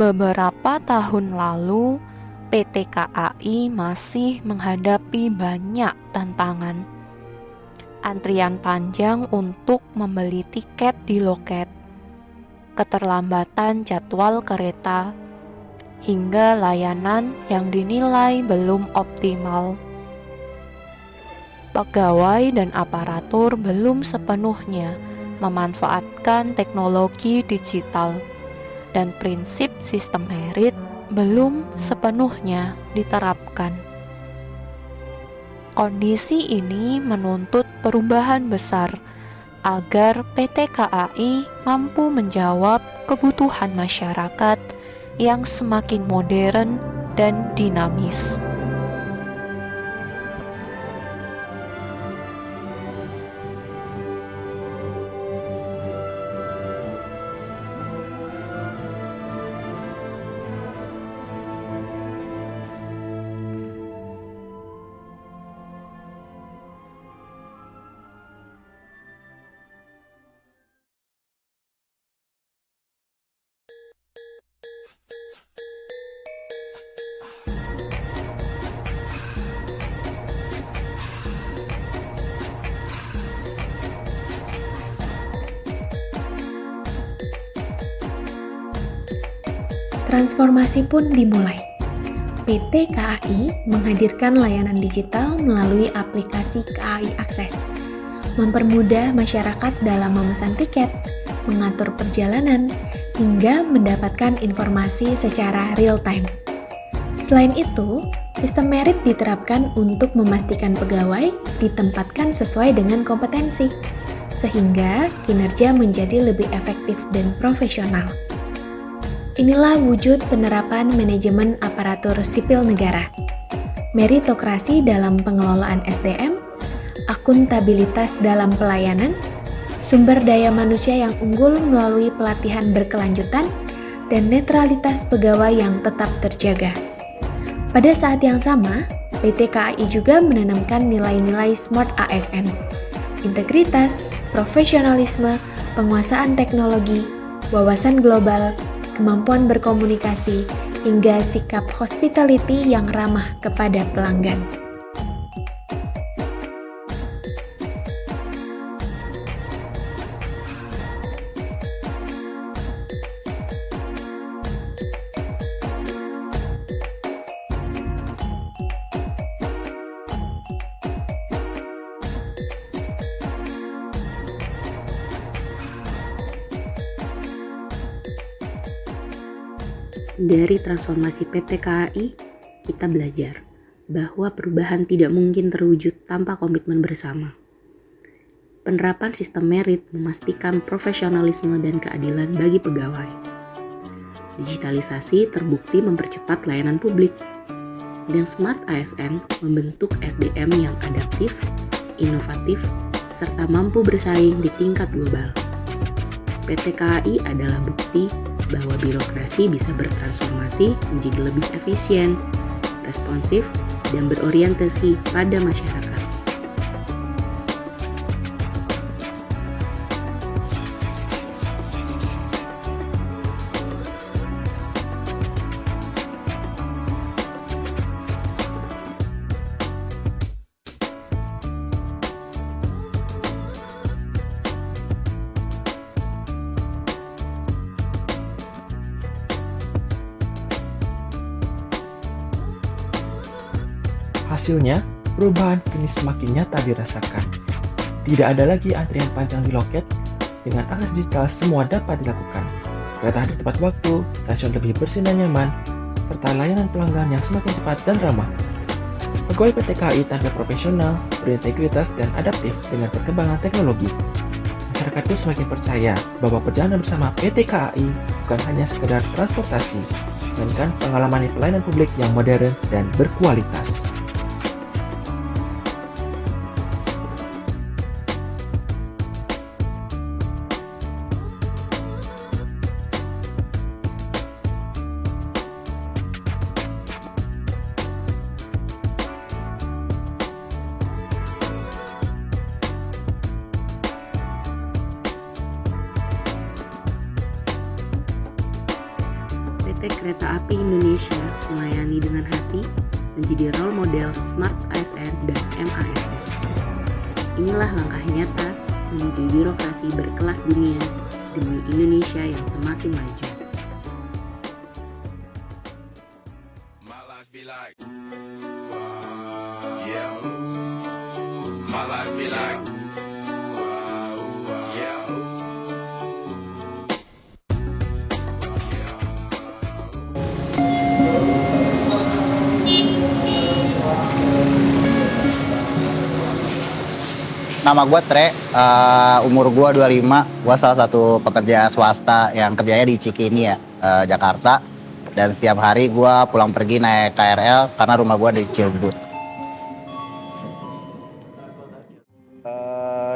Beberapa tahun lalu, PT KAI masih menghadapi banyak tantangan. Antrian panjang untuk membeli tiket di loket, keterlambatan jadwal kereta, hingga layanan yang dinilai belum optimal. Pegawai dan aparatur belum sepenuhnya memanfaatkan teknologi digital, dan prinsip sistem merit belum sepenuhnya diterapkan. Kondisi ini menuntut perubahan besar agar PT KAI mampu menjawab kebutuhan masyarakat yang semakin modern dan dinamis. Transformasi pun dimulai. PT KAI menghadirkan layanan digital melalui aplikasi KAI Akses, mempermudah masyarakat dalam memesan tiket, mengatur perjalanan, hingga mendapatkan informasi secara real-time. Selain itu, sistem merit diterapkan untuk memastikan pegawai ditempatkan sesuai dengan kompetensi, sehingga kinerja menjadi lebih efektif dan profesional. Inilah wujud penerapan manajemen aparatur sipil negara, meritokrasi dalam pengelolaan SDM, akuntabilitas dalam pelayanan, sumber daya manusia yang unggul melalui pelatihan berkelanjutan, dan netralitas pegawai yang tetap terjaga. Pada saat yang sama, PT KAI juga menanamkan nilai-nilai Smart ASN, integritas, profesionalisme, penguasaan teknologi, wawasan global, kemampuan berkomunikasi, hingga sikap hospitality yang ramah kepada pelanggan. Dari transformasi PT KAI, kita belajar bahwa perubahan tidak mungkin terwujud tanpa komitmen bersama. Penerapan sistem merit memastikan profesionalisme dan keadilan bagi pegawai. Digitalisasi terbukti mempercepat layanan publik, dan Smart ASN membentuk SDM yang adaptif, inovatif, serta mampu bersaing di tingkat global. PT KAI adalah bukti bahwa birokrasi bisa bertransformasi menjadi lebih efisien, responsif, dan berorientasi pada masyarakat. Hasilnya, perubahan kini semakin nyata dirasakan. Tidak ada lagi antrian panjang di loket, dengan akses digital semua dapat dilakukan. Kereta hadir tepat waktu, stasiun lebih bersih dan nyaman, serta layanan pelanggan yang semakin cepat dan ramah. Pegawai PT KAI tampil profesional, berintegritas, dan adaptif dengan perkembangan teknologi. Masyarakat pun semakin percaya bahwa perjalanan bersama PT KAI bukan hanya sekedar transportasi, melainkan pengalaman di pelayanan publik yang modern dan berkualitas. PT Kereta Api Indonesia melayani dengan hati, menjadi role model Smart ASN dan MASN. Inilah langkah nyata menuju birokrasi berkelas dunia demi Indonesia yang semakin maju. My life be like, yeah. My life be like, yeah. Nama gue Tre, umur gue 25, gue salah satu pekerja swasta yang kerjanya di Cikini ya, Jakarta. Dan setiap hari gue pulang pergi naik KRL karena rumah gue di Cilebut.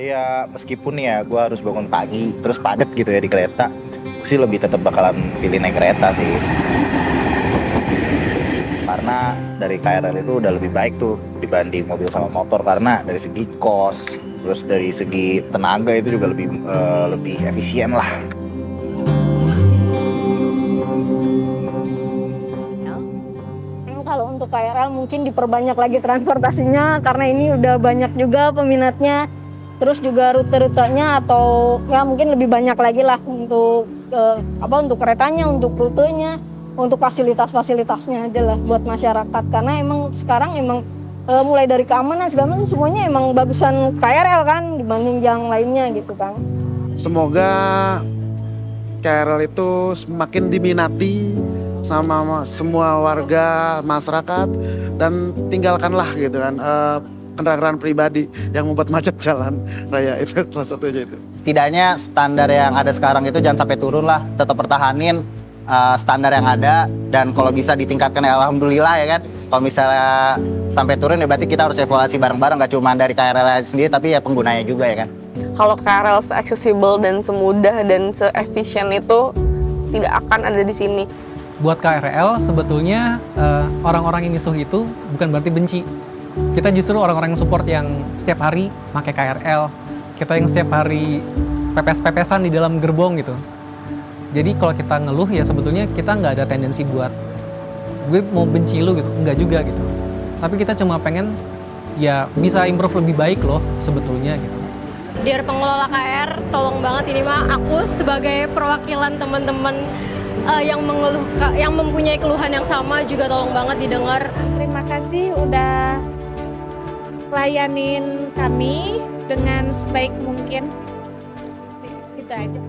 Ya meskipun ya gue harus bangun pagi, terus padat gitu ya di kereta, gue sih lebih tetap bakalan pilih naik kereta sih. Karena dari KRL itu udah lebih baik tuh dibanding mobil sama motor, karena dari segi kos, terus dari segi tenaga itu juga lebih efisien lah. Kalau untuk KRL mungkin diperbanyak lagi transportasinya karena ini udah banyak juga peminatnya. Terus juga rute-rutenya atau ya mungkin lebih banyak lagi lah untuk untuk keretanya, untuk rutenya, untuk fasilitas-fasilitasnya aja lah buat masyarakat. Karena emang sekarang mulai dari keamanan segala macam semuanya emang bagusan KRL kan dibanding yang lainnya gitu kan. Semoga KRL itu semakin diminati sama semua warga masyarakat dan tinggalkanlah gitu kan kendaraan pribadi yang membuat macet jalan raya. Itu salah satunya itu. Setidaknya standar yang ada sekarang itu jangan sampai turun lah, tetap pertahanin standar yang ada, dan kalau bisa ditingkatkan ya alhamdulillah ya kan. Kalau misalnya sampai turun ya berarti kita harus evaluasi bareng-bareng, gak cuma dari KRL sendiri tapi ya penggunanya juga ya kan. Kalau KRL se-accessible dan semudah dan se-efisien itu tidak akan ada di sini. Buat KRL sebetulnya orang-orang yang misuh itu bukan berarti benci. Kita justru orang-orang yang support yang setiap hari pakai KRL. Kita yang setiap hari pepes-pepesan di dalam gerbong gitu. Jadi kalau kita ngeluh ya sebetulnya kita nggak ada tendensi buat gue mau benci lu gitu, enggak juga gitu. Tapi kita cuma pengen ya bisa improve lebih baik loh sebetulnya gitu. Dear pengelola KR, tolong banget ini mah aku sebagai perwakilan teman-teman yang mempunyai keluhan yang sama juga tolong banget didengar. Terima kasih udah layanin kami dengan sebaik mungkin. Itu aja.